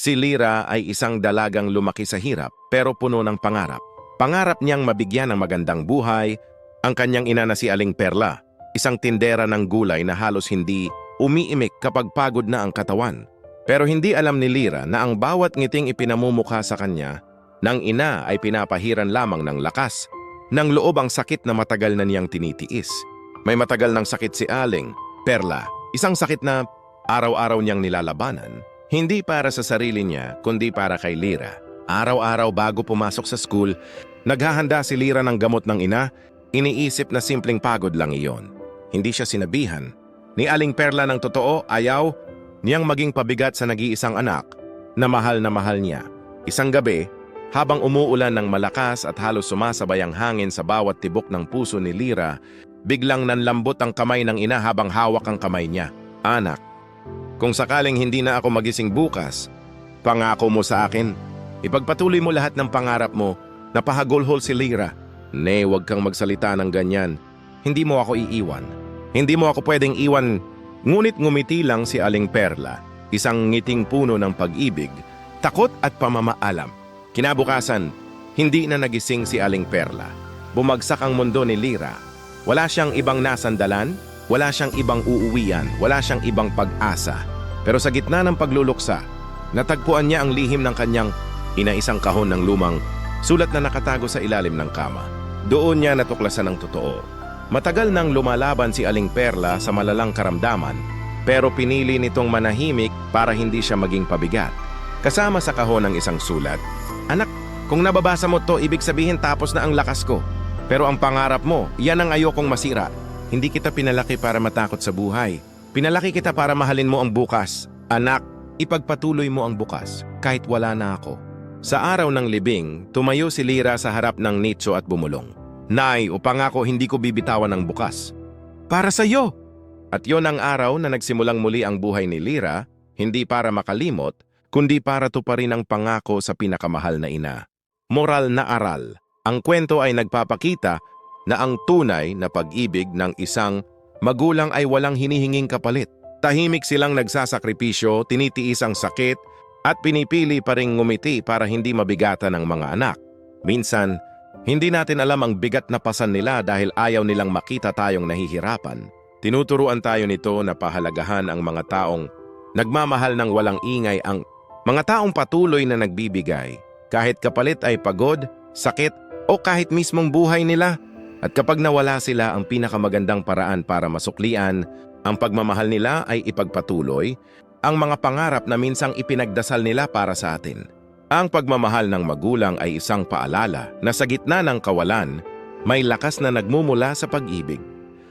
Si Lyra ay isang dalagang lumaki sa hirap pero puno ng pangarap. Pangarap niyang mabigyan ng magandang buhay ang kanyang ina na si Aling Perla, isang tindera ng gulay na halos hindi umiimik kapag pagod na ang katawan. Pero hindi alam ni Lyra na ang bawat ngiting ipinamumukha sa kanya ng ina ay pinapahiran lamang ng lakas, ng loob ang sakit na matagal na niyang tinitiis. May matagal ng sakit si Aling Perla, isang sakit na araw-araw niyang nilalabanan, hindi para sa sarili niya kundi para kay Lyra. Araw-araw bago pumasok sa school, naghahanda si Lyra ng gamot ng ina, iniisip na simpleng pagod lang iyon. Hindi siya sinabihan ni Aling Perla ng totoo, ayaw niyang maging pabigat sa nag-iisang anak na mahal niya. Isang gabi, habang umuulan ng malakas at halos sumasabay ang hangin sa bawat tibok ng puso ni Lyra, biglang nanlambot ang kamay ng ina habang hawak ang kamay niya. Anak, kung sakaling hindi na ako magising bukas, pangako mo sa akin, ipagpatuloy mo lahat ng pangarap mo. Napahagulhol si Lyra. Ne, huwag kang magsalita ng ganyan. Hindi mo ako iiwan. Hindi mo ako pwedeng iwan. Ngunit ngumiti lang si Aling Perla, isang ngiting puno ng pag-ibig, takot at pamamaalam. Kinabukasan, hindi na nagising si Aling Perla. Bumagsak ang mundo ni Lyra. Wala siyang ibang nasandalan, wala siyang ibang uuwian, wala siyang ibang pag-asa. Pero sa gitna ng pagluluksa, natagpuan niya ang lihim ng kanyang isang kahon ng lumang sulat na nakatago sa ilalim ng kama. Doon niya natuklasan ang totoo. Matagal nang lumalaban si Aling Perla sa malalang karamdaman, pero pinili nitong manahimik para hindi siya maging pabigat. Kasama sa kahon ng isang sulat, "Anak, kung nababasa mo to, ibig sabihin tapos na ang lakas ko. Pero ang pangarap mo, yan ang ayokong masira. Hindi kita pinalaki para matakot sa buhay. Pinalaki kita para mahalin mo ang bukas. Anak, ipagpatuloy mo ang bukas, kahit wala na ako." Sa araw ng libing, tumayo si Lyra sa harap ng nicho at bumulong. "Nay, upangako hindi ko bibitawan ang bukas. Para sa iyo!" At yon ang araw na nagsimulang muli ang buhay ni Lyra, hindi para makalimot, kundi para tuparin ang pangako sa pinakamahal na ina. Moral na aral. Ang kwento ay nagpapakita na ang tunay na pag-ibig ng isang magulang ay walang hinihinging kapalit. Tahimik silang nagsasakripisyo, tinitiis ang sakit, at pinipili pa ring ngumiti para hindi mabigatan ng mga anak. Minsan, hindi natin alam ang bigat na pasan nila dahil ayaw nilang makita tayong nahihirapan. Tinuturuan tayo nito na pahalagahan ang mga taong nagmamahal ng walang ingay, ang mga taong patuloy na nagbibigay, kahit kapalit ay pagod, sakit, o kahit mismong buhay nila. At kapag nawala sila, ang pinakamagandang paraan para masuklian ang pagmamahal nila ay ipagpatuloy ang mga pangarap na minsang ipinagdasal nila para sa atin. Ang pagmamahal ng magulang ay isang paalala na sa gitna ng kawalan, may lakas na nagmumula sa pag-ibig.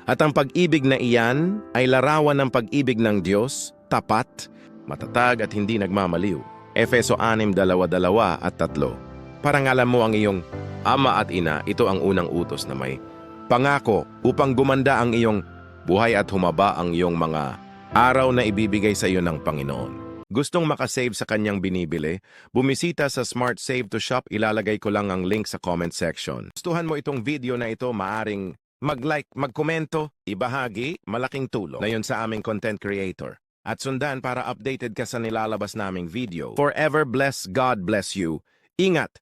At ang pag-ibig na iyan ay larawan ng pag-ibig ng Diyos, tapat, matatag at hindi nagmamaliw. Efeso 6:2-3. Parangalan mo ang iyong ama at ina, ito ang unang utos na may pangako upang gumanda ang iyong buhay at humaba ang iyong mga araw na ibibigay sa iyo ng Panginoon. Gustong makasave sa kanyang binibili? Bumisita sa Smart Save to Shop, ilalagay ko lang ang link sa comment section. Gustuhan mo itong video na ito, maaring mag-like, magkomento, ibahagi, malaking tulong na yun sa aming content creator. At sundan para updated ka sa nilalabas naming video. Forever bless, God bless you. Ingat!